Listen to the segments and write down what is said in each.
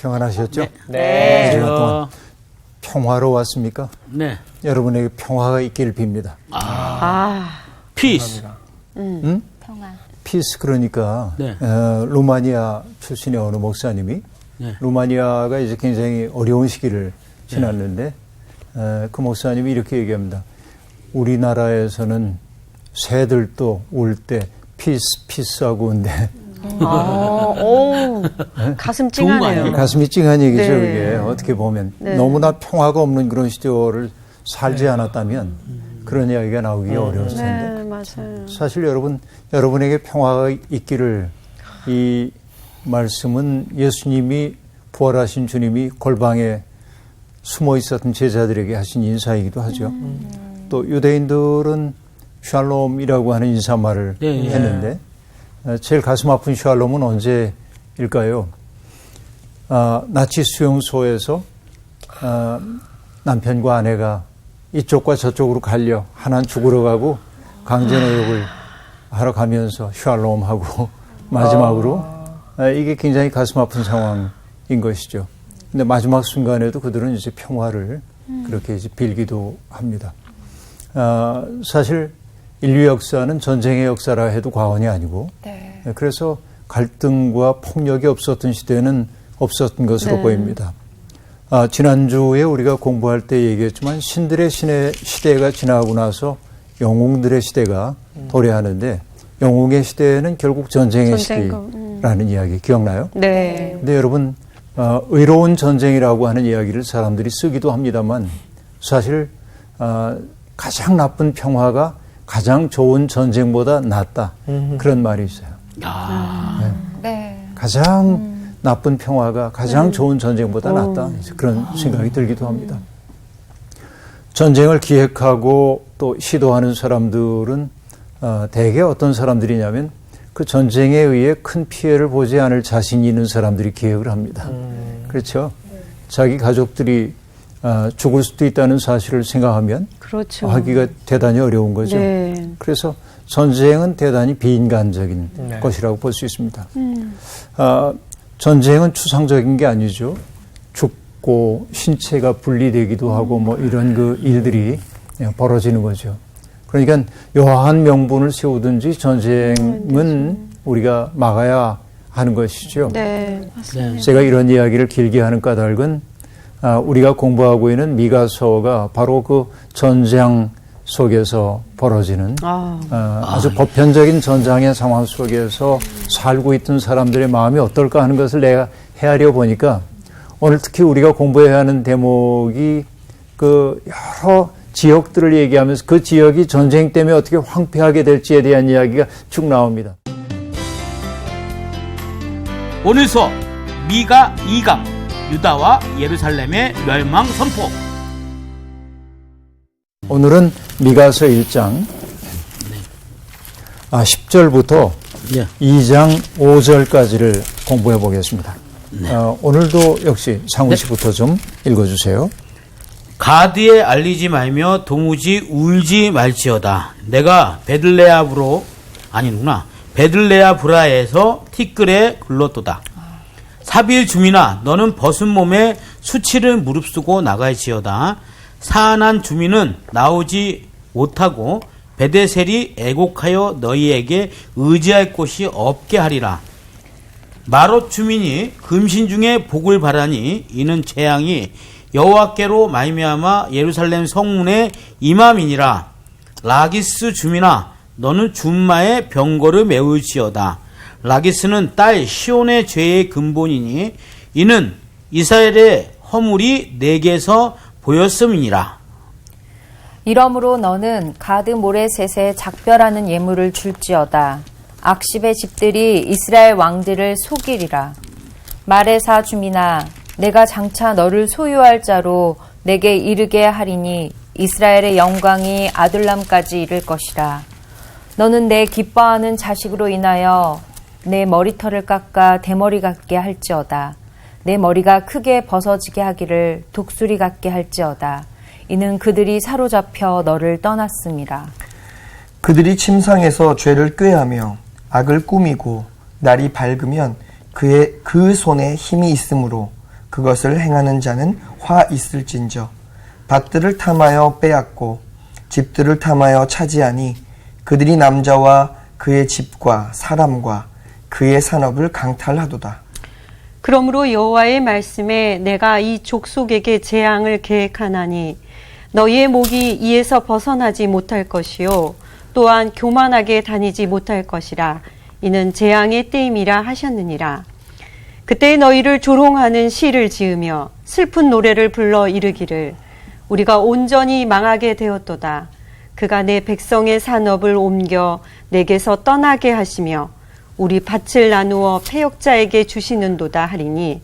평안하셨죠? 네. 네. 한 주간 동안 평화로웠습니까? 네. 여러분에게 평화가 있기를 빕니다. 피스. 평화. 피스 그러니까 네. 루마니아 출신의 어느 목사님이 네. 루마니아가 이제 굉장히 어려운 시기를 지났는데 그 목사님이 이렇게 얘기합니다. 우리나라에서는 새들도 울 때 피스하고 온대. 가슴 좋은 거 찡하네요. 아니에요? 가슴이 찡한 얘기죠. 네. 그게 어떻게 보면 네. 너무나 평화가 없는 그런 시대를 살지 않았다면 그런 이야기가 나오기가 어려웠을 텐데 네, 맞아요. 사실 여러분에게 평화가 있기를 이 말씀은 예수님이 부활하신 주님이 골방에 숨어 있었던 제자들에게 하신 인사이기도 하죠. 또 유대인들은 샬롬이라고 하는 인사말을 네, 했는데 제일 가슴 아픈 샬롬은 언제일까요? 나치 수용소에서 남편과 아내가 이쪽과 저쪽으로 갈려 하나는 죽으러 가고 강제노역을 하러 가면서 샬롬하고 마지막으로 이게 굉장히 가슴 아픈 상황인 것이죠. 근데 마지막 순간에도 그들은 이제 평화를 그렇게 이제 빌기도 합니다. 사실 인류 역사는 전쟁의 역사라 해도 과언이 아니고 네. 그래서 갈등과 폭력이 없었던 시대는 없었던 것으로 네. 보입니다. 지난주에 우리가 공부할 때 얘기했지만 신들의 시대가 지나고 나서 영웅들의 시대가 도래하는데 영웅의 시대는 결국 전쟁의 시대라는 이야기 기억나요? 네. 근데 여러분 의로운 전쟁이라고 하는 이야기를 사람들이 쓰기도 합니다만 사실 가장 나쁜 평화가 가장 좋은 전쟁보다 낫다. 그런 말이 있어요. 네. 가장 나쁜 평화가 가장 좋은 전쟁보다 낫다. 그런 생각이 들기도 합니다. 전쟁을 기획하고 또 시도하는 사람들은 대개 어떤 사람들이냐면 그 전쟁에 의해 큰 피해를 보지 않을 자신이 있는 사람들이 기획을 합니다. 그렇죠? 자기 가족들이 죽을 수도 있다는 사실을 생각하면 그렇죠. 하기가 대단히 어려운 거죠. 네. 그래서 전쟁은 대단히 비인간적인 것이라고 볼 수 있습니다. 전쟁은 추상적인 게 아니죠. 죽고 신체가 분리되기도 하고 뭐 이런 그 일들이 벌어지는 거죠. 그러니까 여하한 명분을 세우든지 전쟁은 우리가 막아야 하는 것이죠. 네. 맞습니다. 제가 이런 이야기를 길게 하는 까닭은 우리가 공부하고 있는 미가서가 바로 그 전쟁 속에서 벌어지는 아주 보편적인 전장의 상황 속에서 살고 있던 사람들의 마음이 어떨까 하는 것을 내가 헤아려 보니까 오늘 특히 우리가 공부해야 하는 대목이 그 여러 지역들을 얘기하면서 그 지역이 전쟁 때문에 어떻게 황폐하게 될지에 대한 이야기가 쭉 나옵니다. 오늘 수업 미가 2강 유다와 예루살렘의 멸망 선포. 오늘은 미가서 1장 10절부터 2장 5절까지를 공부해 보겠습니다. 오늘도 역시 상훈 씨부터 좀 읽어주세요. 가드에 알리지 말며 도무지 울지 말지어다. 내가 베들레아 브라에서 티끌에 굴렀도다. 사빌 주민아, 너는 벗은 몸에 수치를 무릅쓰고 나갈지어다. 사안한 주민은 나오지 못하고 베데셀이 애곡하여 너희에게 의지할 곳이 없게 하리라. 마롯 주민이 금신 중에 복을 바라니 이는 재앙이 여호와께로 말미암아 예루살렘 성문에 임함이니라. 라기스 주민아, 너는 준마의 병거를 메울지어다. 라기스는 딸 시온의 죄의 근본이니 이는 이스라엘의 허물이 내게서 보였음이니라. 이러므로 너는 가드 모레셋에 작별하는 예물을 줄지어다. 악십의 집들이 이스라엘 왕들을 속이리라. 마레사 주민아, 내가 장차 너를 소유할 자로 내게 이르게 하리니 이스라엘의 영광이 아둘람까지 이를 것이라. 너는 내 기뻐하는 자식으로 인하여 내 머리털을 깎아 대머리 같게 할지어다. 내 머리가 크게 벗어지게 하기를 독수리 같게 할지어다. 이는 그들이 사로잡혀 너를 떠났음이라. 그들이 침상에서 죄를 꾀하며 악을 꾸미고 날이 밝으면 그 손에 힘이 있으므로 그것을 행하는 자는 화 있을진저. 밭들을 탐하여 빼앗고 집들을 탐하여 차지하니 그들이 남자와 그의 집과 사람과 그의 산업을 강탈하도다. 그러므로 여호와의 말씀에 내가 이 족속에게 재앙을 계획하나니 너희의 목이 이에서 벗어나지 못할 것이요 또한 교만하게 다니지 못할 것이라. 이는 재앙의 때임이라 하셨느니라. 그때 너희를 조롱하는 시를 지으며 슬픈 노래를 불러 이르기를 우리가 온전히 망하게 되었도다. 그가 내 백성의 산업을 옮겨 내게서 떠나게 하시며 우리 밭을 나누어 패역자에게 주시는도다 하리니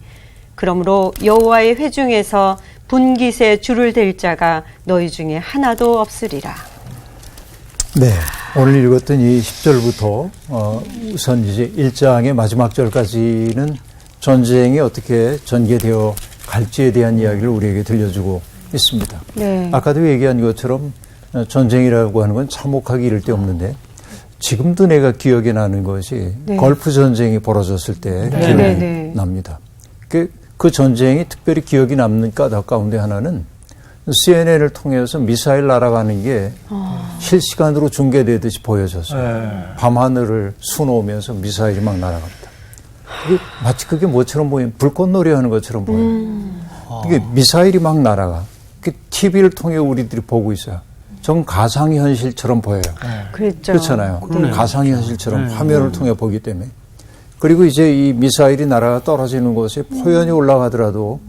그러므로 여호와의 회중에서 분깃에 줄을 댈 자가 너희 중에 하나도 없으리라. 네. 오늘 읽었던 이 10절부터 우선 이제 1장의 마지막 절까지는 전쟁이 어떻게 전개되어 갈지에 대한 이야기를 우리에게 들려주고 있습니다. 네. 아까도 얘기한 것처럼 전쟁이라고 하는 건 참혹하기 이를 데 없는데 지금도 내가 기억이 나는 것이 네. 걸프 전쟁이 벌어졌을 때 네. 기억이 네, 네. 납니다. 그 전쟁이 특별히 기억이 남는 까닭 가운데 하나는 CNN을 통해서 미사일 날아가는 게 실시간으로 중계되듯이 보여졌어요. 밤하늘을 수놓으면서 미사일이 막 날아갑니다. 마치 그게 뭐처럼 보이면 불꽃놀이 하는 것처럼 보여요. 이게 미사일이 막 날아가. TV를 통해 우리들이 보고 있어요. 전 가상현실처럼 보여요. 그랬죠. 그렇잖아요. 가상현실처럼 화면을 통해 보기 때문에. 그리고 이제 이 미사일이 날아가 떨어지는 곳에 포연이 올라가더라도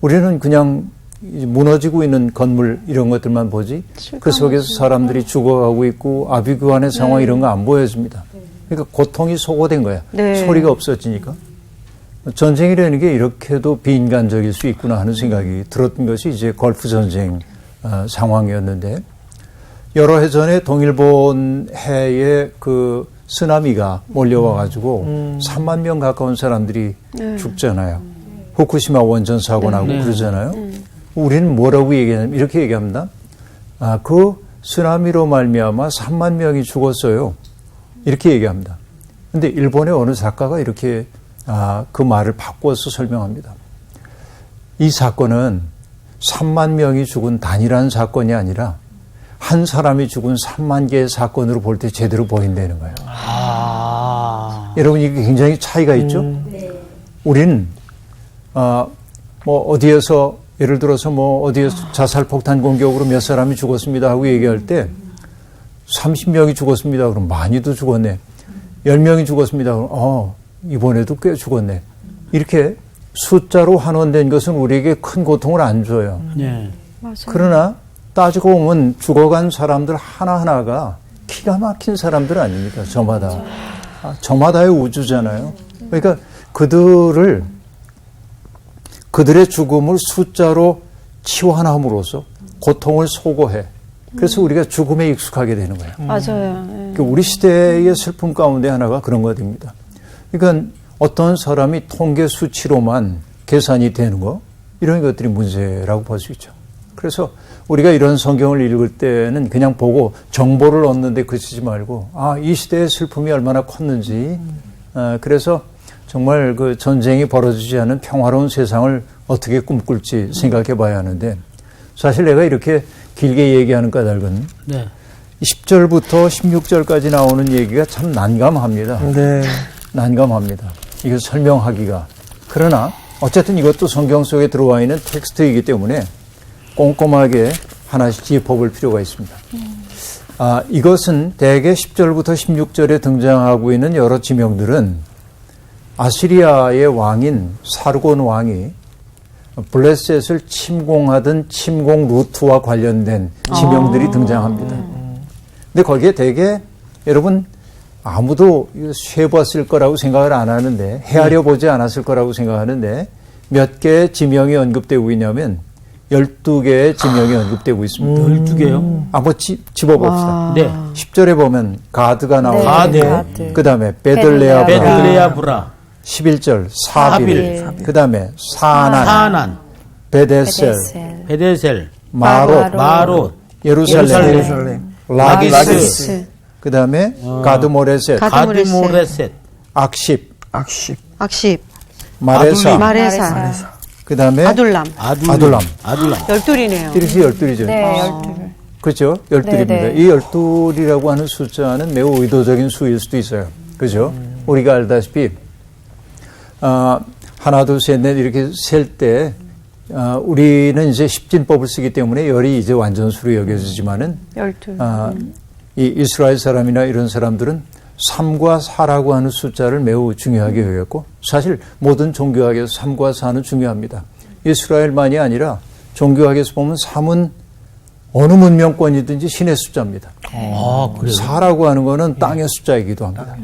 우리는 그냥 무너지고 있는 건물 이런 것들만 보지 그 속에서 사람들이 죽어가고 있고 아비규환의 상황 이런 거 안 보여집니다. 그러니까 고통이 소거된 거야. 네. 소리가 없어지니까. 전쟁이라는 게 이렇게도 비인간적일 수 있구나 하는 생각이 들었던 것이 이제 걸프 전쟁 상황이었는데 여러 해 전에 동일본 해에 그 쓰나미가 몰려와가지고 3만 명 가까운 사람들이 죽잖아요. 후쿠시마 원전 사고 나고 그러잖아요. 우리는 뭐라고 얘기하냐면 이렇게 얘기합니다. 그 쓰나미로 말미암아 3만 명이 죽었어요. 이렇게 얘기합니다. 근데 일본의 어느 작가가 이렇게 그 말을 바꿔서 설명합니다. 이 사건은 3만 명이 죽은 단일한 사건이 아니라 한 사람이 죽은 3만 개의 사건으로 볼 때 제대로 보인다는 거예요. 여러분 이게 굉장히 차이가 있죠? 우리는 뭐 어디에서 예를 들어서 뭐 어디에서 자살 폭탄 공격으로 몇 사람이 죽었습니다 하고 얘기할 때 30명이 죽었습니다 그럼 많이도 죽었네. 10명이 죽었습니다 그럼 이번에도 꽤 죽었네. 이렇게 숫자로 환원된 것은 우리에게 큰 고통을 안 줘요. 네. 맞아요. 그러나 따지고 보면 죽어간 사람들 하나하나가 기가 막힌 사람들 아닙니까? 저마다. 저마다의 우주잖아요. 그러니까 그들의 죽음을 숫자로 치환함으로써 고통을 소거해. 그래서 우리가 죽음에 익숙하게 되는 거예요. 맞아요. 그러니까 우리 시대의 슬픔 가운데 하나가 그런 것입니다. 그러니까 어떤 사람이 통계 수치로만 계산이 되는 거 이런 것들이 문제라고 볼 수 있죠. 그래서 우리가 이런 성경을 읽을 때는 그냥 보고 정보를 얻는데 그치지 말고 이 시대의 슬픔이 얼마나 컸는지 그래서 정말 그 전쟁이 벌어지지 않은 평화로운 세상을 어떻게 꿈꿀지 생각해 봐야 하는데 사실 내가 이렇게 길게 얘기하는 까닭은 10절부터 16절까지 나오는 얘기가 참 난감합니다. 네. 난감합니다. 이거 설명하기가. 그러나 어쨌든 이것도 성경 속에 들어와 있는 텍스트이기 때문에 꼼꼼하게 하나씩 짚어볼 필요가 있습니다. 이것은 대개 10절부터 16절에 등장하고 있는 여러 지명들은 아시리아의 왕인 사르곤 왕이 블레셋을 침공하던 침공 루트와 관련된 지명들이 등장합니다. 근데 거기에 대개 여러분 아무도 세봤을 거라고 생각을 안 하는데 헤아려 보지 않았을 거라고 생각하는데 몇 개의 지명이 언급되고 있냐면 12개의 지명이 언급되고 있습니다. 12개요? 한번 집어봅시다. 네. 10절에 보면 가드가 나오고 가드. 그 다음에 베들레아브라 베들레아브라 11절 사빌 그 다음에 사난 베데셀 베데셀 마롯 예루살렘 라기스 그 다음에 가드모레셋 가드모레셋 악십 악십 마레사 마레사 그 다음에 아둘람. 아둘람. 열둘이네요. 이렇게 열둘이죠. 네, 12. 그렇죠. 열둘입니다. 네, 네. 이 열둘이라고 하는 숫자는 매우 의도적인 수일 수도 있어요. 그죠? 우리가 알다시피 하나, 둘, 셋, 넷 이렇게 셀 때 우리는 이제 십진법을 쓰기 때문에 열이 이제 완전수로 여겨지지만은 열둘. 이 이스라엘 사람이나 이런 사람들은 3과 4라고 하는 숫자를 매우 중요하게 여겼고 사실 모든 종교학에서 3과 4는 중요합니다. 이스라엘만이 아니라 종교학에서 보면 3은 어느 문명권이든지 신의 숫자입니다. 아, 그래요? 4라고 하는 거는 땅의 숫자이기도 합니다.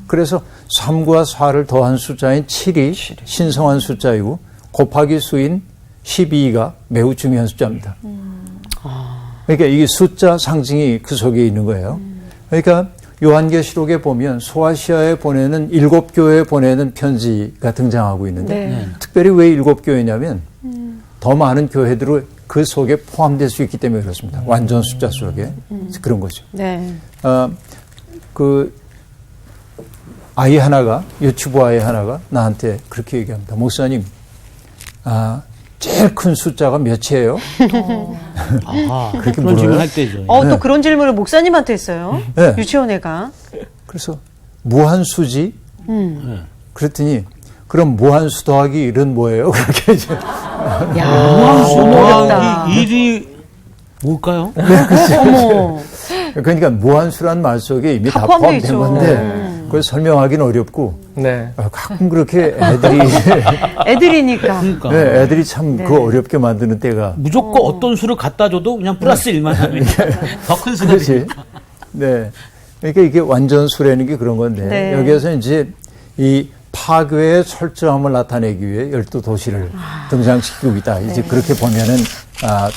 그래서 3과 4를 더한 숫자인 7이 신성한 숫자이고 곱하기 수인 12가 매우 중요한 숫자입니다. 그러니까 이게 숫자 상징이 그 속에 있는 거예요. 그러니까 요한계시록에 보면 소아시아에 보내는 7교회에 보내는 편지가 등장하고 있는데 특별히 왜 7교회냐면 더 많은 교회들을 그 속에 포함될 수 있기 때문에 그렇습니다. 완전 숫자 속에 그런 거죠. 네. 그 아이 하나가 유튜브 아이 하나가 나한테 그렇게 얘기합니다. 목사님, 제일 큰 숫자가 몇이에요? 아하, 그렇게 그런 질문 물어요? 할 때죠. 또 그런 질문을 목사님한테 했어요. 네. 유치원 애가. 그래서 무한수지? 그랬더니 그럼 무한수 더하기 1은 뭐예요? 그렇게 이제 야, 어렵다. 일이 뭘까요? 어머. 그러니까 무한수란 말 속에 이미 다 포함되어 포함된 있죠. 건데 그걸 설명하기는 어렵고 네. 가끔 그렇게 애들이 애들이니까. 그러니까. 네, 애들이 참 그 어렵게 만드는 때가 무조건 어떤 수를 갖다 줘도 그냥 플러스 1만 하면 더 큰 수가 그렇지. 되니까. 네. 그러니까 이게 완전 수라는 게 그런 건데 네. 여기에서 이제 이 파괴의 철저함을 나타내기 위해 12도시를 등장시키고 있다. 이제 그렇게 보면은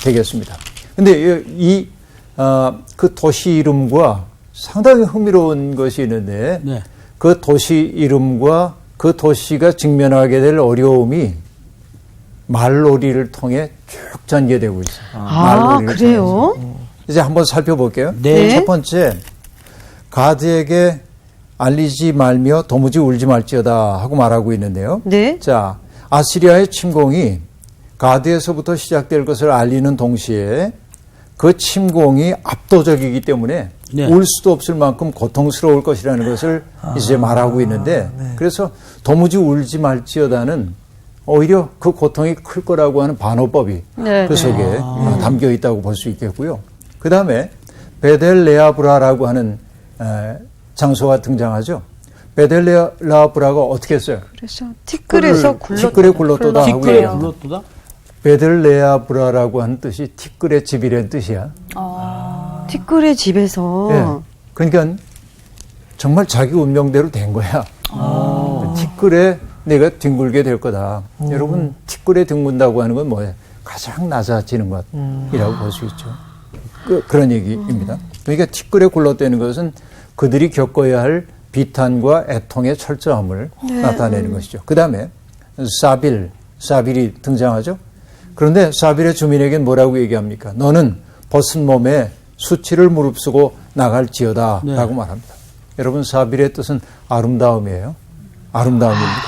되겠습니다. 근데 그 도시 이름과 상당히 흥미로운 것이 있는데 네. 그 도시 이름과 그 도시가 직면하게 될 어려움이 말놀이를 통해 쭉 전개되고 있어요. 말놀이를 그래요? 통해서. 이제 한번 살펴볼게요. 네. 첫 번째, 가드에게 알리지 말며 도무지 울지 말지어다 하고 말하고 있는데요. 네. 자, 아시리아의 침공이 가드에서부터 시작될 것을 알리는 동시에 그 침공이 압도적이기 때문에 네. 울 수도 없을 만큼 고통스러울 것이라는 것을 이제 말하고 있는데 그래서 도무지 울지 말지어다는 오히려 그 고통이 클 거라고 하는 반어법이 네. 그 속에 담겨 있다고 볼 수 있겠고요. 그 다음에 베델레아브라라고 하는 장소가 등장하죠. 베델레아브라가 어떻게 했어요? 그래서 티끌에서 티끌에 굴렀도다 하고 티끌에 얘기해요. 불렀도다? 베델레아브라라고 하는 뜻이 티끌의 집이라는 뜻이야. 티끌의 집에서. 예. 그러니까 정말 자기 운명대로 된 거야. 티끌에 내가 뒹굴게 될 거다. 여러분 티끌에 뒹군다고 하는 건 뭐예요? 가장 낮아지는 것이라고 볼 수 있죠. 그런 얘기입니다. 그러니까 티끌에 굴렀다는 것은 그들이 겪어야 할 비탄과 애통의 철저함을 나타내는 것이죠. 그 다음에 사빌이 등장하죠. 그런데 사빌의 주민에게는 뭐라고 얘기합니까? 너는 벗은 몸에 수치를 무릅쓰고 나갈지어다 라고 말합니다. 여러분 사빌의 뜻은 아름다움이에요. 아름다움입니다.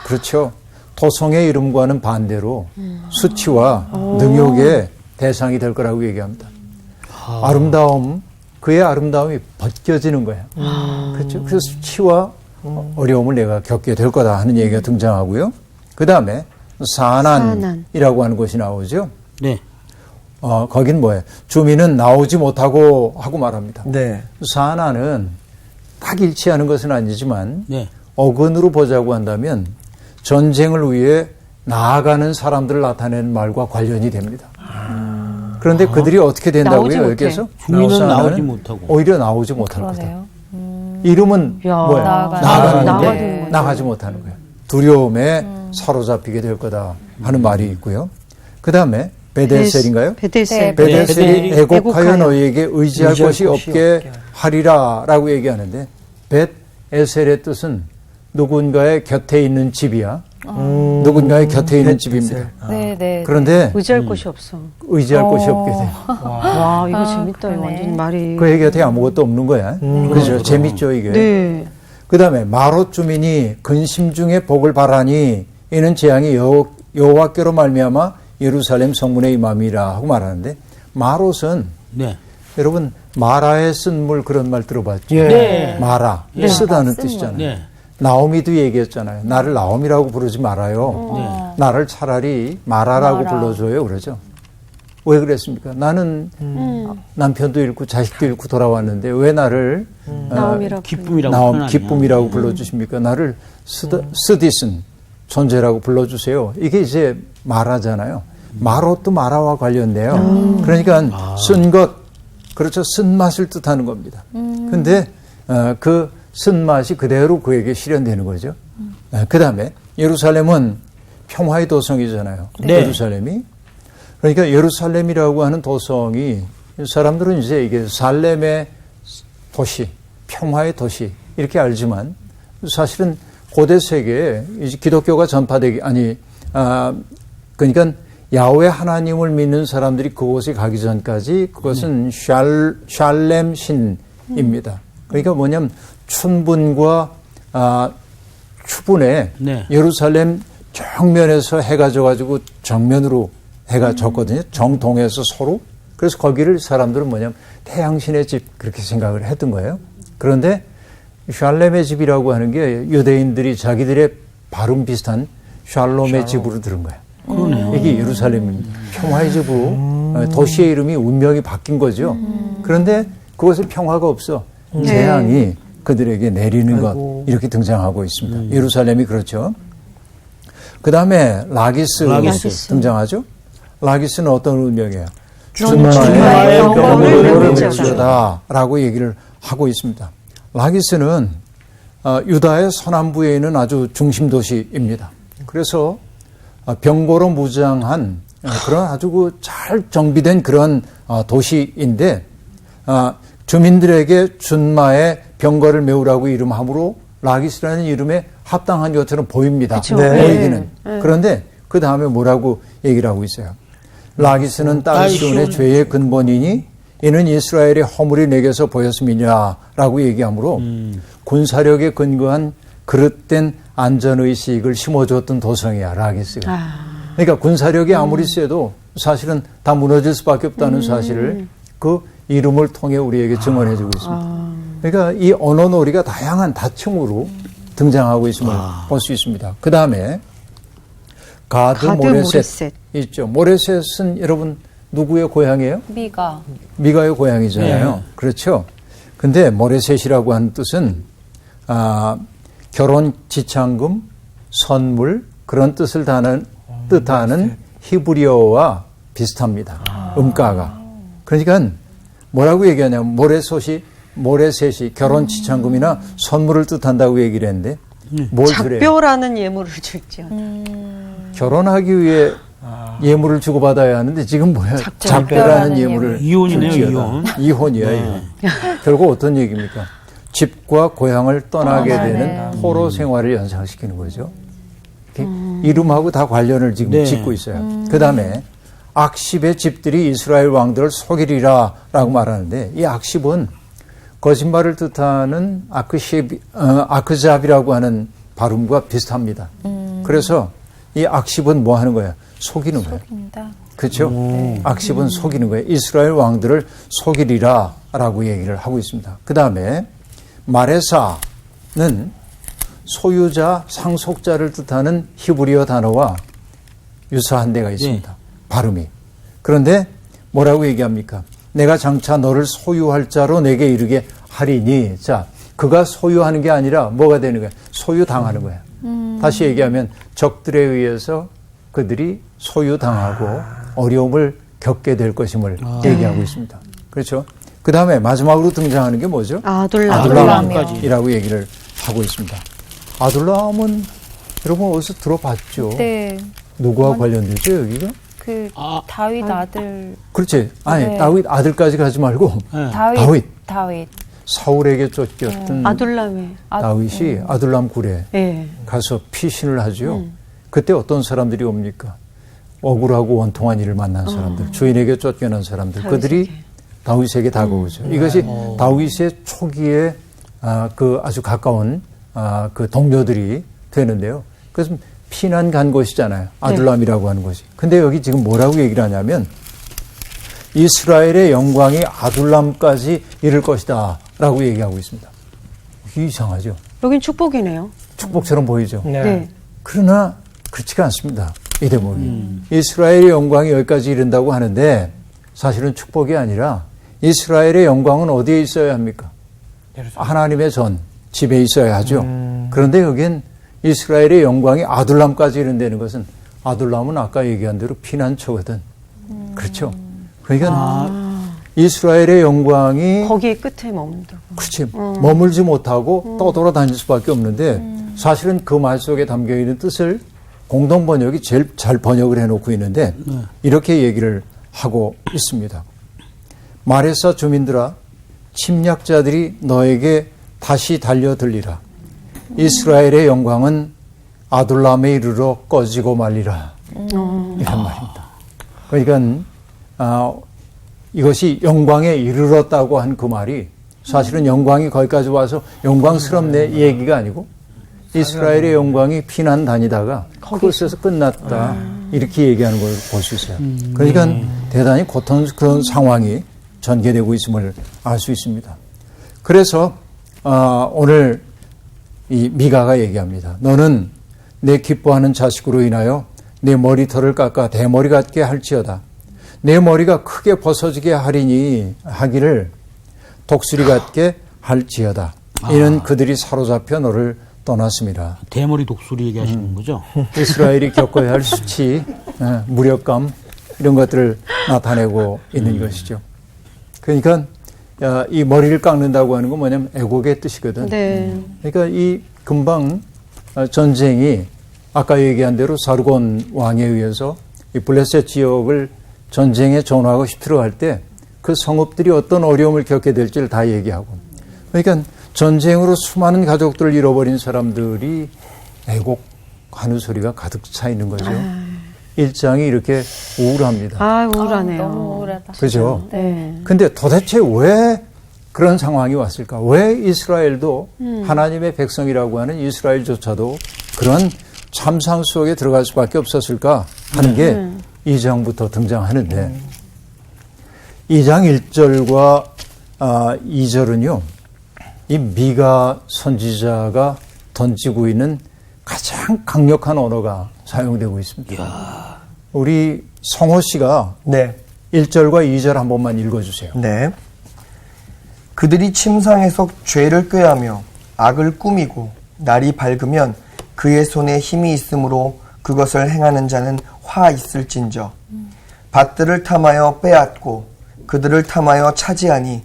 그렇죠. 토성의 이름과는 반대로 수치와 능욕의 대상이 될 거라고 얘기합니다. 아름다움, 그의 아름다움이 벗겨지는 거야. 그렇죠. 그래서 수치와 어려움을 내가 겪게 될 거다 하는 얘기가 등장하고요. 그 다음에 사난이라고 하는 것이 나오죠. 네. 거긴 뭐예요? 주민은 나오지 못하고 하고 말합니다. 네. 사난은 딱 일치하는 것은 아니지만 네. 어근으로 보자고 한다면 전쟁을 위해 나아가는 사람들을 나타내는 말과 관련이 됩니다. 그런데 그들이 어떻게 된다고요? 나오지 여기에서? 주민은 사난은 나오지 못하고. 오히려 나오지 못할 거다. 그러네요. 이름은 야, 뭐예요? 나가는 나가지 못하는 거예요. 두려움에 사로잡히게 될 거다 하는 말이 있고요. 그 다음에 베델셀인가요? 베델셀. 베델셀이 네. 애곡하여 너희에게 의지할 것이 없게 하리라라고 얘기하는데 벳에셀의 뜻은 누군가의 곁에 있는 집이야. 누군가의 곁에 있는 집입니다. 네. 그런데 의지할 곳이 없어. 의지할 곳이 없게 돼. 와, 이거 재밌다. 그러네. 완전 말이. 그의 곁에 아무것도 없는 거야. 그죠? 재밌죠 이게. 네. 그 다음에 마롯 주민이 근심 중에 복을 바라니 이는 재앙이 여호와께로 말미암아 예루살렘 성문에 임함이라 하고 말하는데 마롯은 네. 여러분 마라에 쓴 물 그런 말 들어봤죠? 네. 마라 쓰다는 뜻이잖아요. 네. 나오미도 얘기했잖아요. 나를 나오미라고 부르지 말아요. 나를 차라리 마라라고 불러줘요. 그러죠. 왜 그랬습니까? 나는 남편도 잃고 자식도 잃고 돌아왔는데 왜 나를 나옴이라고 기쁨이라고 기쁨이라고 불러주십니까? 나를 쓰디슨 존재라고 불러주세요. 이게 이제 마라잖아요. 마롯도 마라와 관련돼요. 그러니까 쓴 것, 그렇죠. 쓴맛을 뜻하는 겁니다. 근데 그 쓴맛이 그대로 그에게 실현되는 거죠. 그 다음에 예루살렘은 평화의 도성이잖아요. 네. 예루살렘이. 그러니까 예루살렘이라고 하는 도성이 사람들은 이제 이게 살렘의 도시, 평화의 도시 이렇게 알지만 사실은 고대 세계에 이제 기독교가 전파되기 그러니까 야훼 하나님을 믿는 사람들이 그곳에 가기 전까지 그것은 샬렘 신입니다. 그러니까 뭐냐면 춘분과 추분에 네. 예루살렘 정면에서 해가 져가지고 정면으로 해가 졌거든요. 정동에서 서로. 그래서 거기를 사람들은 뭐냐면 태양신의 집 그렇게 생각을 했던 거예요. 그런데 샬렘의 집이라고 하는 게 유대인들이 자기들의 발음 비슷한 샬롬의 집으로 들은 거예요. 그러네요. 이게 예루살렘입니다. 평화의 집으로 도시의 이름이 운명이 바뀐 거죠. 그런데 그것에 평화가 없어. 재앙이 그들에게 내리는 것 이렇게 등장하고 있습니다. 예루살렘이 그렇죠. 그 다음에 라기스가 등장하죠. 라기스는 어떤 운명이에요? 주님의 영광을 외치다 라고 얘기를 하고 있습니다. 라기스는 유다의 서남부에 있는 아주 중심 도시입니다. 그래서 병거로 무장한 그런 아주 잘 정비된 그런 도시인데 주민들에게 준마의 병거를 메우라고 이름함으로 라기스라는 이름에 합당한 것처럼 보입니다. 보이기는. 그런데 그 다음에 뭐라고 얘기를 하고 있어요. 라기스는 딸 시온의 죄의 근본이니 이는 이스라엘의 허물이 내게서 보였음이냐라고 얘기하므로 군사력에 근거한 그릇된 안전의식을 심어줬던 도성이야, 라기스가. 그러니까 군사력이 아무리 세도 사실은 다 무너질 수밖에 없다는 사실을 그 이름을 통해 우리에게 증언해주고 있습니다. 그러니까 이 언어놀이가 다양한 다층으로 등장하고 있음을 볼 수 있습니다. 그 다음에 가드 모레셋 있죠. 모레셋은 여러분 누구의 고향이에요? 미가의 고향이잖아요. 네. 그렇죠. 근데 모레셋이라고 하는 뜻은 결혼 지참금, 선물 그런 뜻을 뜻하는 히브리어와 비슷합니다. 음가가. 그러니까 뭐라고 얘기하냐면 모레셋이 결혼 지참금이나 선물을 뜻한다고 얘기를 했는데 뭘 그래요? 작별하는 예물을 줄지어. 결혼하기 위해 예물을 주고받아야 하는데 지금 뭐야? 작별하는 예물을 이혼이네요. 줄지어다. 이혼이야. 이혼. 결국 어떤 얘기입니까? 집과 고향을 떠나게 되는 포로 생활을 연상시키는 거죠. 이름하고 다 관련을 지금 짓고 있어요. 그 다음에 악십의 집들이 이스라엘 왕들을 속이리라 라고 말하는데 이 악십은 거짓말을 뜻하는 아크잡이라고 하는 발음과 비슷합니다. 그래서 이 악십은 뭐 하는 거야? 속이는 거예요. 그렇죠? 악십은 속이는 거예요. 이스라엘 왕들을 속이리라 라고 얘기를 하고 있습니다. 그 다음에 마레사는 소유자, 상속자를 뜻하는 히브리어 단어와 유사한 데가 있습니다. 발음이. 그런데 뭐라고 얘기합니까? 내가 장차 너를 소유할 자로 내게 이르게 하리니. 자, 그가 소유하는 게 아니라 뭐가 되는 거야? 소유당하는 거야. 다시 얘기하면 적들에 의해서 그들이 소유당하고 어려움을 겪게 될 것임을 얘기하고 있습니다. 그렇죠? 그 다음에 마지막으로 등장하는 게 뭐죠? 아둘람이라고 얘기를 하고 있습니다. 아둘람은 여러분 어디서 들어봤죠? 네. 누구와 관련되죠, 여기가? 그 다윗 아들. 그렇지. 아니, 다윗 아들까지 가지 말고 다윗. 사울에게 쫓겼던 다윗이 아둘람 굴에 가서 피신을 하죠. 그때 어떤 사람들이 옵니까? 억울하고 원통한 일을 만난 사람들, 주인에게 쫓겨난 사람들, 그들이 다윗에게 다가오죠. 이것이 다윗의 초기에 그 아주 가까운 그 동료들이 되는데요. 그래서 피난 간 곳이잖아요. 아둘람이라고 하는 곳이. 근데 여기 지금 뭐라고 얘기를 하냐면 이스라엘의 영광이 아둘람까지 이를 것이다 라고 얘기하고 있습니다. 이게 이상하죠. 여긴 축복이네요. 축복처럼 보이죠. 네. 그러나 그렇지가 않습니다. 이 대목이. 이스라엘의 영광이 여기까지 이른다고 하는데 사실은 축복이 아니라 이스라엘의 영광은 어디에 있어야 합니까? 하나님의 전, 집에 있어야 하죠. 그런데 여긴 이스라엘의 영광이 아둘람까지 이른다는 것은 아둘람은 아까 얘기한 대로 피난처거든. 그렇죠. 그러니까 이스라엘의 영광이 거기에 끝에 머문다고. 그렇지. 머물지 못하고 떠돌아다닐 수밖에 없는데 사실은 그 말 속에 담겨있는 뜻을 공동 번역이 제일 잘 번역을 해놓고 있는데 이렇게 얘기를 하고 있습니다. 마레사 주민들아 침략자들이 너에게 다시 달려들리라. 이스라엘의 영광은 아둘람에 이르러 꺼지고 말리라. 이런 말입니다. 그러니까 이것이 영광에 이르렀다고 한 그 말이 사실은 영광이 거기까지 와서 영광스럽네 이 얘기가 아니고 이스라엘의 영광이 피난 다니다가 그곳에서 끝났다. 이렇게 얘기하는 걸 볼 수 있어요. 그러니까 대단히 고통스러운 상황이 전개되고 있음을 알 수 있습니다. 그래서 오늘 이 미가가 얘기합니다. 너는 내 기뻐하는 자식으로 인하여 내 머리털을 깎아 대머리 같게 할지어다. 내 머리가 크게 벗어지게 하리니 하기를 독수리 같게 할지어다. 이는 그들이 사로잡혀 너를 떠났습니다. 대머리 독수리 얘기하시는 거죠? 이스라엘이 겪어야 할 수치, 무력감 이런 것들을 나타내고 있는 것이죠. 그러니까 이 머리를 깎는다고 하는 건 뭐냐면 애국의 뜻이거든. 네. 그러니까 이 금방 전쟁이 아까 얘기한 대로 사르곤 왕에 의해서 이 블레셋 지역을 전쟁에 전화하고 휩쓸어 갈 때 그 성읍들이 어떤 어려움을 겪게 될지를 다 얘기하고 그러니까 전쟁으로 수많은 가족들을 잃어버린 사람들이 애곡하는 소리가 가득 차 있는 거죠. 일장이 이렇게 우울합니다. 우울하네요. 너무 우울하다. 그죠? 네. 근데 도대체 왜 그런 상황이 왔을까? 왜 이스라엘도 하나님의 백성이라고 하는 이스라엘조차도 그런 참상 속에 들어갈 수밖에 없었을까 하는 게 2장부터 등장하는데 2장 1절과 2절은요. 이 미가 선지자가 던지고 있는 가장 강력한 언어가 사용되고 있습니다. 우리 성호 씨가 네. 1절과 2절 한 번만 읽어주세요. 네. 그들이 침상에서 죄를 꾀하며 악을 꾸미고 날이 밝으면 그의 손에 힘이 있으므로 그것을 행하는 자는 화 있을진저 밭들을 탐하여 빼앗고 그들을 탐하여 차지하니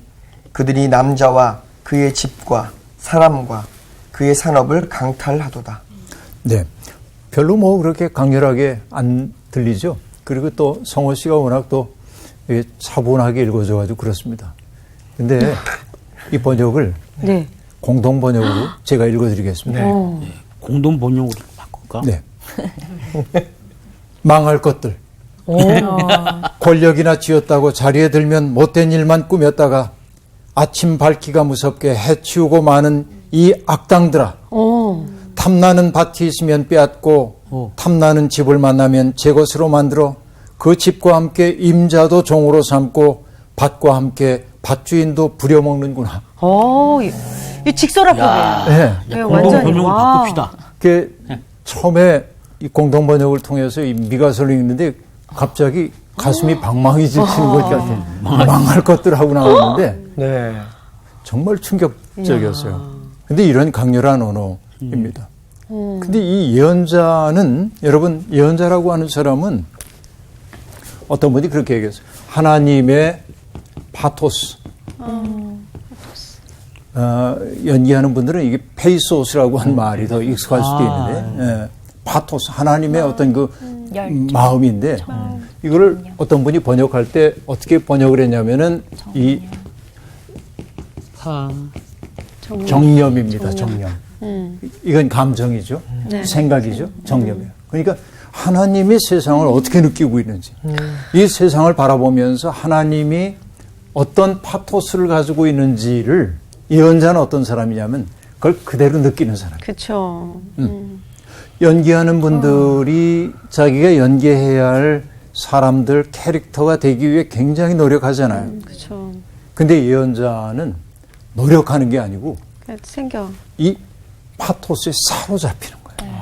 그들이 남자와 그의 집과 사람과 그의 산업을 강탈하도다. 네. 별로 뭐 그렇게 강렬하게 안 들리죠. 그리고 또 성호 씨가 워낙 또 차분하게 읽어줘가지고 그렇습니다. 근데 이 번역을 네. 공동 번역으로 제가 읽어드리겠습니다. 네. 공동 번역으로 바꿀까? 네. 망할 것들. 권력이나 쥐었다고 자리에 들면 못된 일만 꾸몄다가 아침 밝기가 무섭게 해치우고 마는 이 악당들아. 탐나는 밭이 있으면 빼앗고 탐나는 집을 만나면 제 것으로 만들어 그 집과 함께 임자도 종으로 삼고 밭과 함께 밭주인도 부려먹는구나. 이 직설화법이에요. 네. 네, 공동 완전히. 번역을 바꿉시다. 그 처음에 이 공동 번역을 통해서 이 미가서를 읽는데 갑자기 가슴이 방망이질 치는 것 같아요. 망할 것들 하고 나왔는데 네. 정말 충격적이었어요. 근데 이런 강렬한 언어입니다. 근데 이 예언자는 여러분 예언자라고 하는 사람은 어떤 분이 그렇게 얘기했어요. 하나님의 파토스. 연기하는 분들은 이게 페이소스라고 한 말이 더 익숙할 수도 있는데 파토스 하나님의 어떤 그 마음인데 이거를 어떤 분이 번역할 때 어떻게 번역을 했냐면은 이 정념입니다. 정념. 이건 감정이죠. 생각이죠. 정념이에요. 그러니까 하나님이 세상을 어떻게 느끼고 있는지 이 세상을 바라보면서 하나님이 어떤 파토스를 가지고 있는지를 예언자는 어떤 사람이냐면 그걸 그대로 느끼는 사람. 그렇죠. 연기하는 분들이 자기가 연기해야 할 사람들 캐릭터가 되기 위해 굉장히 노력하잖아요. 그렇죠. 근데 예언자는 노력하는 게 아니고 생겨. 이 파토스에 사로잡히는 거예요.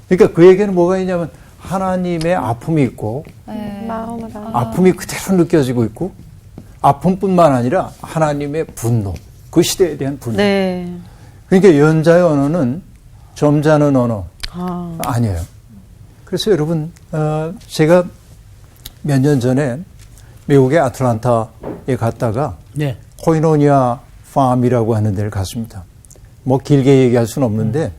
그러니까 그에게는 뭐가 있냐면 하나님의 아픔이 있고 마음을 아픔이 그대로 느껴지고 있고 아픔뿐만 아니라 하나님의 분노, 그 시대에 대한 분노. 네. 그러니까 예언자의 언어는 점잖은 언어 아니에요. 그래서 여러분 제가 몇 년 전에 미국의 아틀란타에 갔다가 네. 코이노니아 팜이라고 하는 데를 갔습니다. 뭐 길게 얘기할 수는 없는데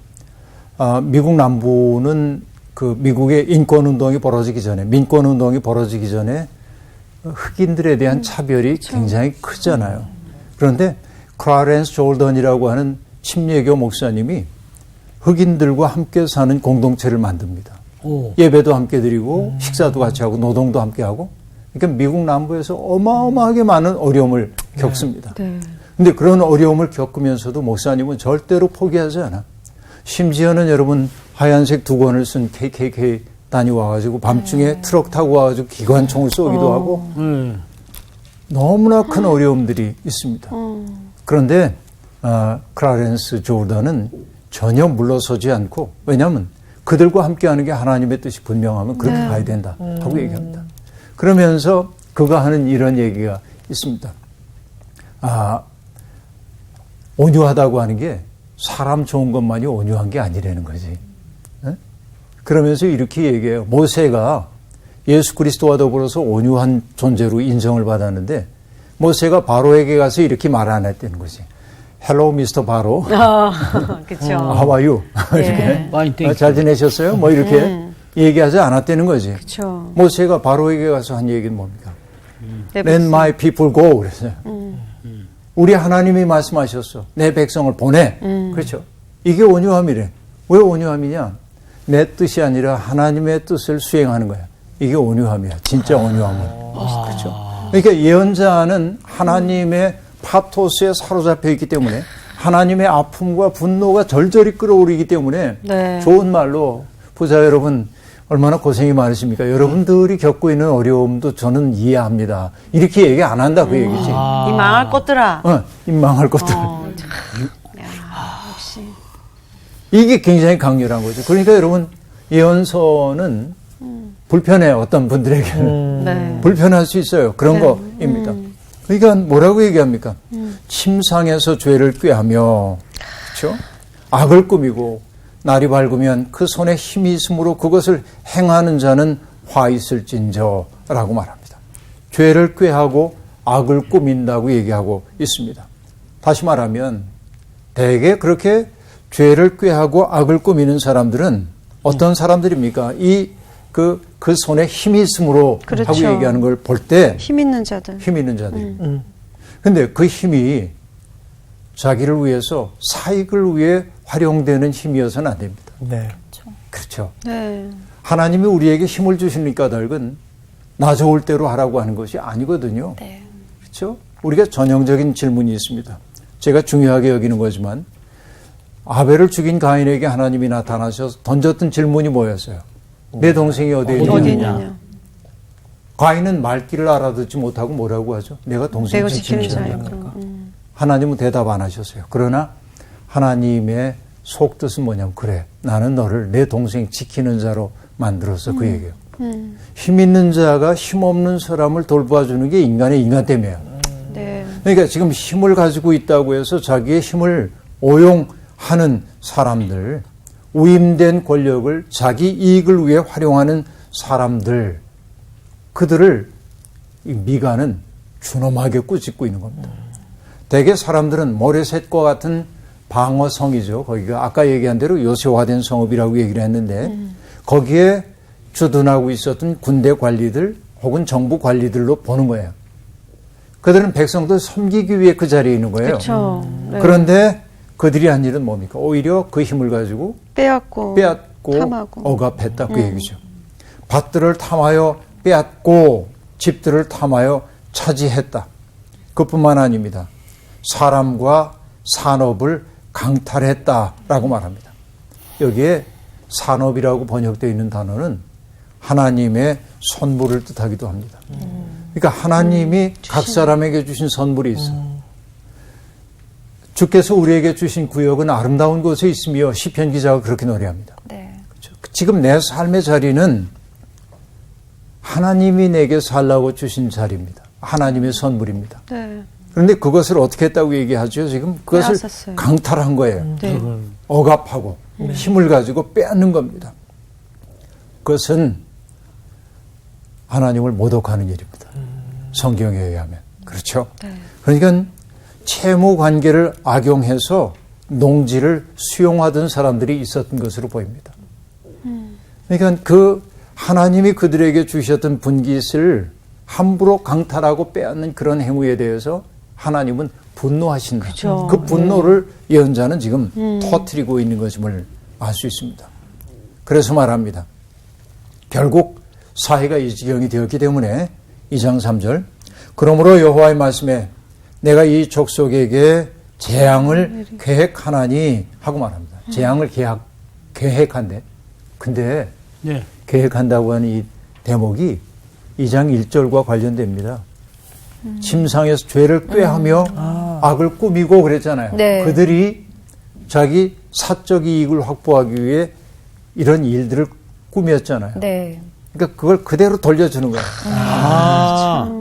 미국 남부는 그 미국의 인권운동이 벌어지기 전에 민권운동이 벌어지기 전에 흑인들에 대한 차별이 굉장히 크잖아요. 그런데 클라렌스 졸던이라고 하는 침례교 목사님이 흑인들과 함께 사는 공동체를 만듭니다. 오. 예배도 함께 드리고 식사도 같이 하고 노동도 함께 하고 그러니까 미국 남부에서 어마어마하게 많은 어려움을 겪습니다. 네. 근데 그런 어려움을 겪으면서도 목사님은 절대로 포기하지 않아. 심지어는 여러분 하얀색 두건을 쓴 KKK 단이 와가지고 밤중에 트럭 타고 와가지고 기관총을 쏘기도 하고 너무나 큰 어려움들이 있습니다. 그런데 클라렌스 조던은 전혀 물러서지 않고 왜냐하면 그들과 함께하는 게 하나님의 뜻이 분명하면 그렇게 가야 된다 하고 얘기합니다. 그러면서 그가 하는 이런 얘기가 있습니다. 온유하다고 하는 게 사람 좋은 것만이 온유한 게 아니라는 거지. 네? 그러면서 이렇게 얘기해요. 모세가 예수 그리스도와 더불어서 온유한 존재로 인정을 받았는데 모세가 바로에게 가서 이렇게 말 안 했다는 거지. Hello, Mr. 바로. 그렇죠. How are you? 이렇게. 많이 땡. 잘 지내셨어요? 뭐 이렇게 얘기하지 않았다는 거지. 그렇죠. 모세가 바로에게 가서 한 얘기는 뭡니까? 네, Let my people go. 그랬어요. 우리 하나님이 말씀하셨어. 내 백성을 보내. 그렇죠. 이게 온유함이래. 왜 온유함이냐? 내 뜻이 아니라 하나님의 뜻을 수행하는 거야. 이게 온유함이야. 진짜 온유함은. 그렇죠. 그러니까 예언자는 하나님의 파토스에 사로잡혀 있기 때문에 하나님의 아픔과 분노가 절절히 끌어오르기 때문에 네. 좋은 말로 부자 여러분 얼마나 고생이 많으십니까? 여러분들이 겪고 있는 어려움도 저는 이해합니다. 이렇게 얘기 안 한다 그 얘기지. 이 망할 것들아. 이 망할 것들. 역시. 이게 굉장히 강렬한 거죠. 그러니까 여러분 예언서는 불편해요. 어떤 분들에게는. 네. 불편할 수 있어요. 그런 거입니다. 그러니까 뭐라고 얘기합니까? 침상에서 죄를 꾀하며 그렇죠? 악을 꾸미고 날이 밝으면 그 손에 힘이 있으므로 그것을 행하는 자는 화 있을진저라고 말합니다. 죄를 꾀하고 악을 꾸민다고 얘기하고 있습니다. 다시 말하면 대개 그렇게 죄를 꾀하고 악을 꾸미는 사람들은 어떤 사람들입니까? 그 손에 힘이 있으므로 그렇죠. 하고 얘기하는 걸 볼 때 힘 있는 자들. 힘 있는 자들이. 근데 그 힘이 자기를 위해서 사익을 위해 활용되는 힘이어서는 안 됩니다. 네. 그렇죠. 네. 하나님이 우리에게 힘을 주시는 까닭은 나 좋을 대로 하라고 하는 것이 아니거든요. 네. 그렇죠? 우리가 전형적인 질문이 있습니다. 제가 중요하게 여기는 거지만 아벨을 죽인 가인에게 하나님이 나타나셔서 던졌던 질문이 뭐였어요? 내 동생이 어디에 어디 있느냐? 있느냐. 가인은 말귀를 알아듣지 못하고 뭐라고 하죠? 내가 동생 내가 지키는 지키는 자니까. 자니까. 하나님은 대답 안 하셨어요. 그러나 하나님의 속뜻은 뭐냐면 그래 나는 너를 내 동생 지키는 자로 만들어서 그 얘기예요. 힘 있는 자가 힘 없는 사람을 돌봐주는 게 인간의 인간됨이에요. 네. 그러니까 지금 힘을 가지고 있다고 해서 자기의 힘을 오용하는 사람들, 우임된 권력을 자기 이익을 위해 활용하는 사람들, 그들을 이 미가는 준엄하게 꾸짖고 있는 겁니다. 대개 사람들은 모레셋과 같은 방어성이죠. 거기가 아까 얘기한 대로 요새화된 성읍이라고 얘기를 했는데 거기에 주둔하고 있었던 군대 관리들 혹은 정부 관리들로 보는 거예요. 그들은 백성들 섬기기 위해 그 자리에 있는 거예요. 그렇죠. 네. 그런데 그들이 한 일은 뭡니까? 오히려 그 힘을 가지고 빼앗고 탐하고. 억압했다 그 얘기죠. 밭들을 탐하여 빼앗고 집들을 탐하여 차지했다. 그뿐만 아닙니다. 사람과 산업을 강탈했다라고 말합니다. 여기에 산업이라고 번역되어 있는 단어는 하나님의 선물을 뜻하기도 합니다. 그러니까 하나님이 각 사람에게 주신 선물이 있어요. 주께서 우리에게 주신 구역은 아름다운 곳에 있으며 시편 기자가 그렇게 노래합니다. 네. 그렇죠? 지금 내 삶의 자리는 하나님이 내게 살라고 주신 자리입니다. 하나님의 선물입니다. 네. 그런데 그것을 어떻게 했다고 얘기하죠? 지금 그것을 빼앗았어요. 강탈한 거예요. 네. 억압하고 힘을 가지고 빼앗는 겁니다. 그것은 하나님을 모독하는 일입니다. 성경에 의하면. 그렇죠? 네. 그러니까 채무 관계를 악용해서 농지를 수용하던 사람들이 있었던 것으로 보입니다. 그러니까 그 하나님이 그들에게 주셨던 분깃을 함부로 강탈하고 빼앗는 그런 행위에 대해서 하나님은 분노하신다. 그죠. 그 분노를 예언자는 지금 터뜨리고 있는 것임을 알 수 있습니다. 그래서 말합니다. 결국 사회가 이 지경이 되었기 때문에 2장 3절 그러므로 여호와의 말씀에 내가 이 족속에게 재앙을 계획하나니 하고 말합니다. 재앙을 계획한대. 근데 네. 계획한다고 하는 이 대목이 2장 1절과 관련됩니다. 침상에서 죄를 꾀하며 악을 꾸미고 그랬잖아요. 네. 그들이 자기 사적 이익을 확보하기 위해 이런 일들을 꾸몄잖아요. 네. 그러니까 그걸 그대로 돌려주는 거예요.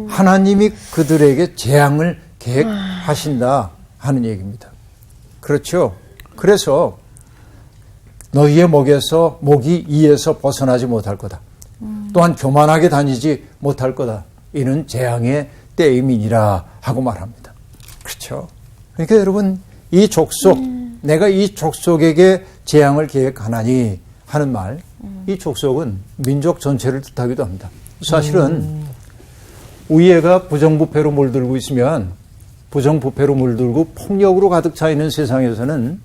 하나님이 그들에게 재앙을 계획하신다 하는 얘기입니다. 그렇죠. 그래서 너희의 목이 이에서 벗어나지 못할 거다. 또한 교만하게 다니지 못할 거다. 이는 재앙의 때임이니라 하고 말합니다. 그렇죠. 그러니까 여러분 이 족속 내가 이 족속에게 재앙을 계획하나니 하는 말 이 족속은 민족 전체를 뜻하기도 합니다. 사실은 우애가 부정부패로 물들고 있으면 부정부패로 물들고 폭력으로 가득 차 있는 세상에서는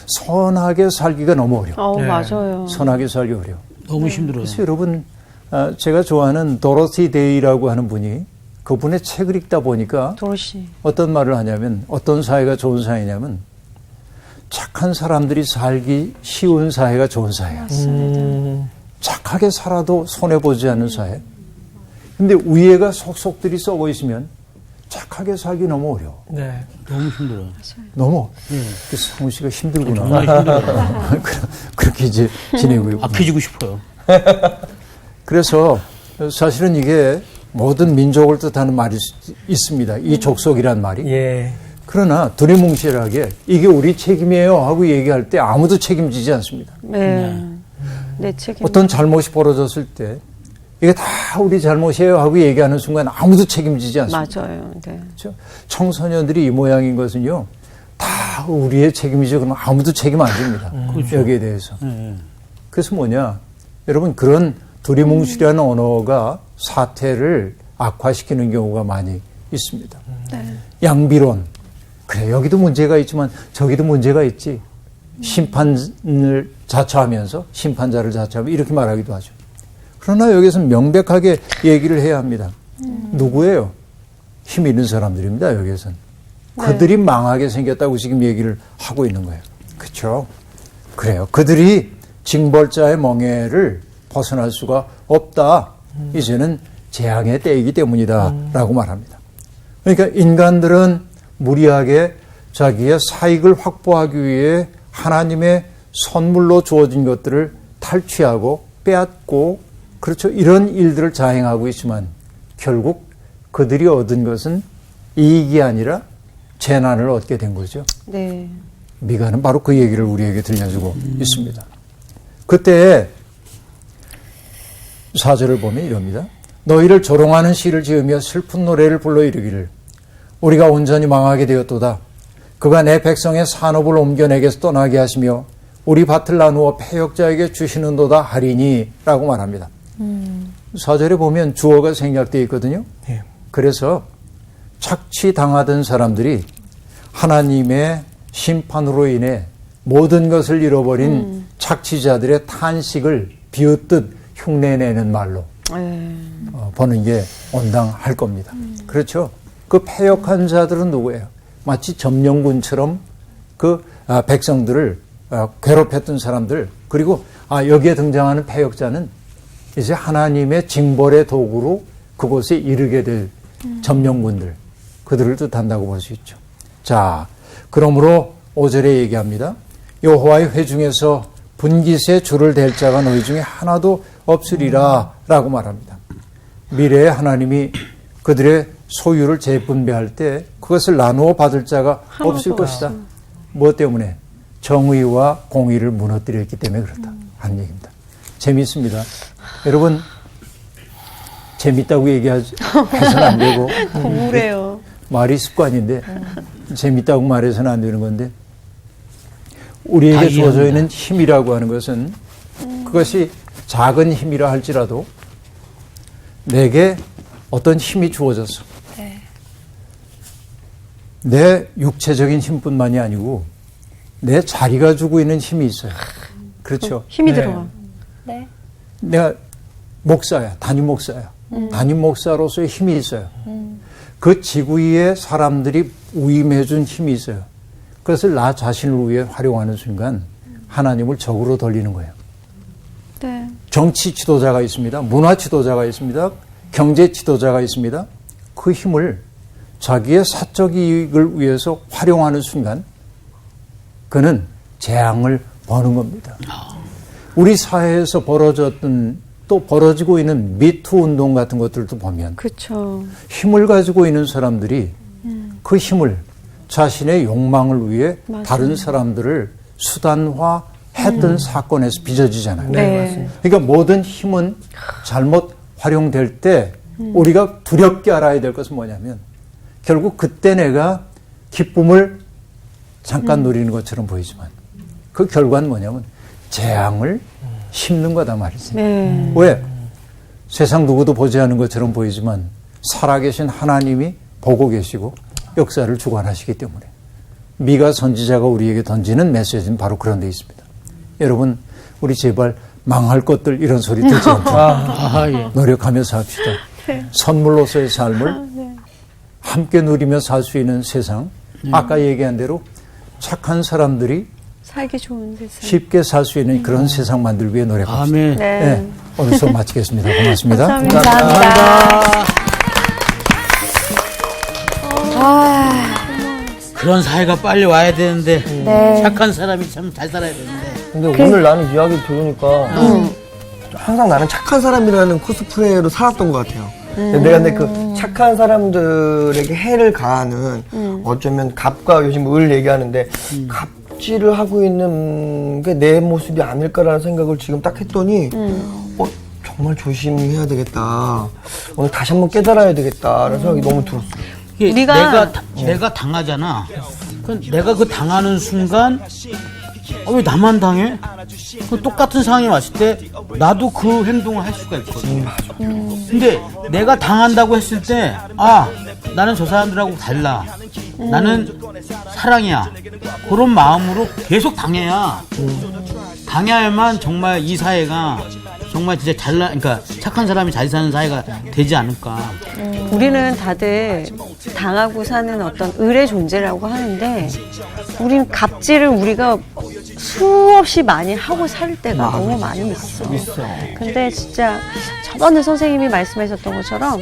선하게 살기가 너무 어려워. 네. 맞아요. 선하게 살기 어려워. 너무 힘들어요. 그래서 여러분 제가 좋아하는 도로시 데이라고 하는 분이 그분의 책을 읽다 보니까 도로시. 어떤 말을 하냐면 어떤 사회가 좋은 사회냐면 착한 사람들이 살기 쉬운 사회가 좋은 사회야. 착하게 살아도 손해보지 않는 사회. 근데 위에가 속속들이 썩어 있으면 착하게 살기 너무 어려워. 네. 너무 힘들어요. 너무. 상우 씨가 힘들구나. 정말 힘들어요. 그렇게 이제 지내고 있고. 악해지고 싶어요. 그래서 사실은 이게 모든 민족을 뜻하는 말이 있습니다. 이 족속이란 말이. 예. 그러나 두리뭉실하게 이게 우리 책임이에요 하고 얘기할 때 아무도 책임지지 않습니다. 네. 내 책임. 어떤 잘못이 벌어졌을 때 이게 다 우리 잘못이에요 하고 얘기하는 순간 아무도 책임지지 않습니다. 맞아요. 네. 그렇죠? 청소년들이 이 모양인 것은요. 다 우리의 책임이죠. 그러면 아무도 책임 안 집니다. 그렇죠. 여기에 대해서. 네. 그래서 뭐냐. 여러분 그런 두리뭉실한 언어가 사태를 악화시키는 경우가 많이 있습니다. 양비론. 그래 여기도 문제가 있지만 저기도 문제가 있지. 심판을 자처하면서 심판자를 자처하며 이렇게 말하기도 하죠. 그러나 여기서는 명백하게 얘기를 해야 합니다. 누구예요? 힘 있는 사람들입니다. 여기에서는. 그들이 망하게 생겼다고 지금 얘기를 하고 있는 거예요. 그렇죠? 그래요. 그들이 징벌자의 멍에를 벗어날 수가 없다. 이제는 재앙의 때이기 때문이다. 라고 말합니다. 그러니까 인간들은 무리하게 자기의 사익을 확보하기 위해 하나님의 선물로 주어진 것들을 탈취하고 빼앗고 그렇죠. 이런 일들을 자행하고 있지만 결국 그들이 얻은 것은 이익이 아니라 재난을 얻게 된 거죠. 네. 미가는 바로 그 얘기를 우리에게 들려주고 있습니다. 그때 4절을 보면 이럽니다. 너희를 조롱하는 시를 지으며 슬픈 노래를 불러 이르기를 우리가 온전히 망하게 되었도다. 그가 내 백성의 산업을 옮겨 내게서 떠나게 하시며 우리 밭을 나누어 패역자에게 주시는도다 하리니 라고 말합니다. 4절에 보면 주어가 생략되어 있거든요. 예. 그래서 착취당하던 사람들이 하나님의 심판으로 인해 모든 것을 잃어버린 착취자들의 탄식을 비웃듯 흉내내는 말로 보는 게 온당할 겁니다. 그렇죠? 그 패역한 자들은 누구예요? 마치 점령군처럼 그 백성들을 괴롭혔던 사람들 그리고 여기에 등장하는 패역자는 이제 하나님의 징벌의 도구로 그곳에 이르게 될 점령군들, 그들을 뜻한다고 볼 수 있죠. 자, 그러므로 5절에 얘기합니다. 여호와의 회중에서 분깃에 줄을 댈 자가 너희 중에 하나도 없으리라 라고 말합니다. 미래에 하나님이 그들의 소유를 재분배할 때 그것을 나누어 받을 자가 없을 것이다. 무엇 때문에? 정의와 공의를 무너뜨렸기 때문에 그렇다 하는 얘기입니다. 재미있습니다. 여러분, 재밌다고 얘기해서는 안 되고 우울해요. 말이 습관인데 재밌다고 말해서는 안 되는 건데, 우리에게 주어져 있는 힘이라고 하는 것은 그것이 작은 힘이라 할지라도 내게 어떤 힘이 주어져서 내 육체적인 힘뿐만이 아니고 내 자리가 주고 있는 힘이 있어요. 그렇죠. 힘이 들어가. 네. 내가 목사야, 담임 목사야. 담임 목사로서의 힘이 있어요. 그 지구 위에 사람들이 위임해준 힘이 있어요. 그것을 나 자신을 위해 활용하는 순간 하나님을 적으로 돌리는 거예요. 네. 정치 지도자가 있습니다. 문화 지도자가 있습니다. 경제 지도자가 있습니다. 그 힘을 자기의 사적 이익을 위해서 활용하는 순간 그는 재앙을 버는 겁니다. 우리 사회에서 벌어졌던, 또 벌어지고 있는 미투 운동 같은 것들도 보면 그렇죠. 힘을 가지고 있는 사람들이 그 힘을 자신의 욕망을 위해 맞아요. 다른 사람들을 수단화했던 사건에서 빚어지잖아요. 네, 맞습니다. 그러니까 모든 힘은 잘못 활용될 때 우리가 두렵게 알아야 될 것은 뭐냐면 결국 그때 내가 기쁨을 잠깐 누리는 것처럼 보이지만 그 결과는 뭐냐면 재앙을 심는 거다 말이지. 네. 왜? 세상 누구도 보지 않는 것처럼 보이지만 살아계신 하나님이 보고 계시고 역사를 주관하시기 때문에 미가 선지자가 우리에게 던지는 메시지는 바로 그런 데 있습니다. 여러분, 우리 제발 망할 것들 이런 소리 듣지 않고 예. 노력하면서 합시다. 선물로서의 삶을 함께 누리며 살 수 있는 세상, 아까 얘기한 대로 착한 사람들이 살기 좋은 세상. 쉽게 살 수 있는 그런 세상 만들기 위해 노력합시다. 아멘. 네. 네, 오늘 수업 마치겠습니다. 고맙습니다. 감사합니다. 그런 사회가 빨리 와야 되는데 네. 착한 사람이 참 잘 살아야 되는데. 근데 오늘 나는 이야기를 들으니까 항상 나는 착한 사람이라는 코스프레로 살았던 것 같아요. 내가 근데 그 착한 사람들에게 해를 가하는 어쩌면 갑과 요즘 을 얘기하는데 갑질을 하고 있는 게 내 모습이 아닐까라는 생각을 지금 딱 했더니 정말 조심해야 되겠다. 오늘 다시 한번 깨달아야 되겠다라는 생각이 너무 들었어요. 이게 우리가- 내가 당하잖아. 내가 그 당하는 순간 왜 나만 당해? 그 똑같은 상황이 왔을 때 나도 그 행동을 할 수가 있거든. 근데 내가 당한다고 했을 때 나는 저 사람들하고 달라. 나는 사랑이야. 그런 마음으로 계속 당해야만 정말 이 사회가 정말 진짜 그러니까 착한 사람이 잘 사는 사회가 되지 않을까. 우리는 다들 당하고 사는 어떤 을의 존재라고 하는데 우리는 갑질을 우리가 수없이 많이 하고 살 때가 너무 많이 있어. 근데 진짜 저번에 선생님이 말씀하셨던 것처럼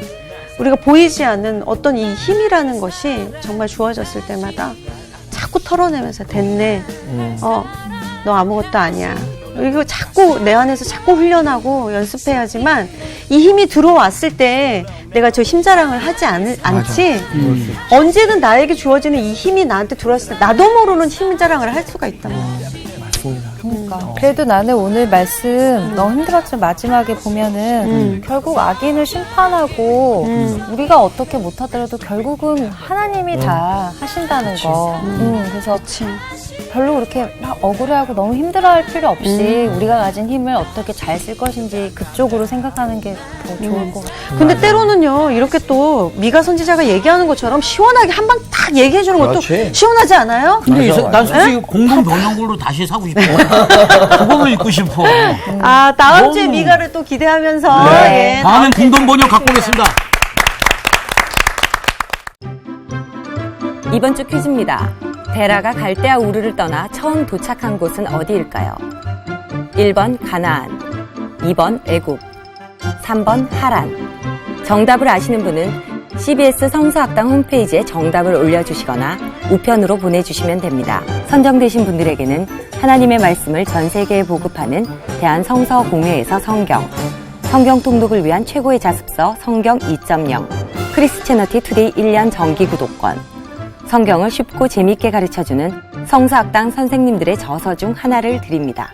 우리가 보이지 않는 어떤 이 힘이라는 것이 정말 주어졌을 때마다 자꾸 털어내면서 됐네. 너 아무것도 아니야. 이거 자꾸 내 안에서 자꾸 훈련하고 연습해야지만 이 힘이 들어왔을 때 내가 저 힘자랑을 하지 않지. 언제든 나에게 주어지는 이 힘이 나한테 들어왔을 때 나도 모르는 힘자랑을 할 수가 있단 말이야. 그러니까. 그래도 나는 오늘 말씀 너무 힘들었지만 마지막에 보면은 결국 악인을 심판하고 우리가 어떻게 못하더라도 결국은 하나님이 다 하신다는 거. 그래서 별로 그렇게 막 억울해하고 너무 힘들어할 필요 없이 우리가 가진 힘을 어떻게 잘 쓸 것인지 그쪽으로 생각하는 게 더 좋을 것 같아요. 근데 때로는요, 이렇게 또 미가 선지자가 얘기하는 것처럼 시원하게 한 방 딱 얘기해 주는 것도 그렇지. 시원하지 않아요? 근데 난 솔직히 공동 번역으로 다시 사고 싶어. 그거를 읽고 싶어. 다음 주에 너무- 미가를 또 기대하면서 네. 예, 다음엔 공동 번역 갖고 오겠습니다. 이번 주 퀴즈입니다. 데라가 갈대아 우르를 떠나 처음 도착한 곳은 어디일까요? 1번 가나안, 2번 애굽, 3번 하란. 정답을 아시는 분은 CBS 성서학당 홈페이지에 정답을 올려주시거나 우편으로 보내주시면 됩니다. 선정되신 분들에게는 하나님의 말씀을 전 세계에 보급하는 대한성서공회에서 성경 통독을 위한 최고의 자습서 성경 2.0, 크리스채너티 투데이 1년 정기 구독권, 성경을 쉽고 재미있게 가르쳐주는 성서학당 선생님들의 저서 중 하나를 드립니다.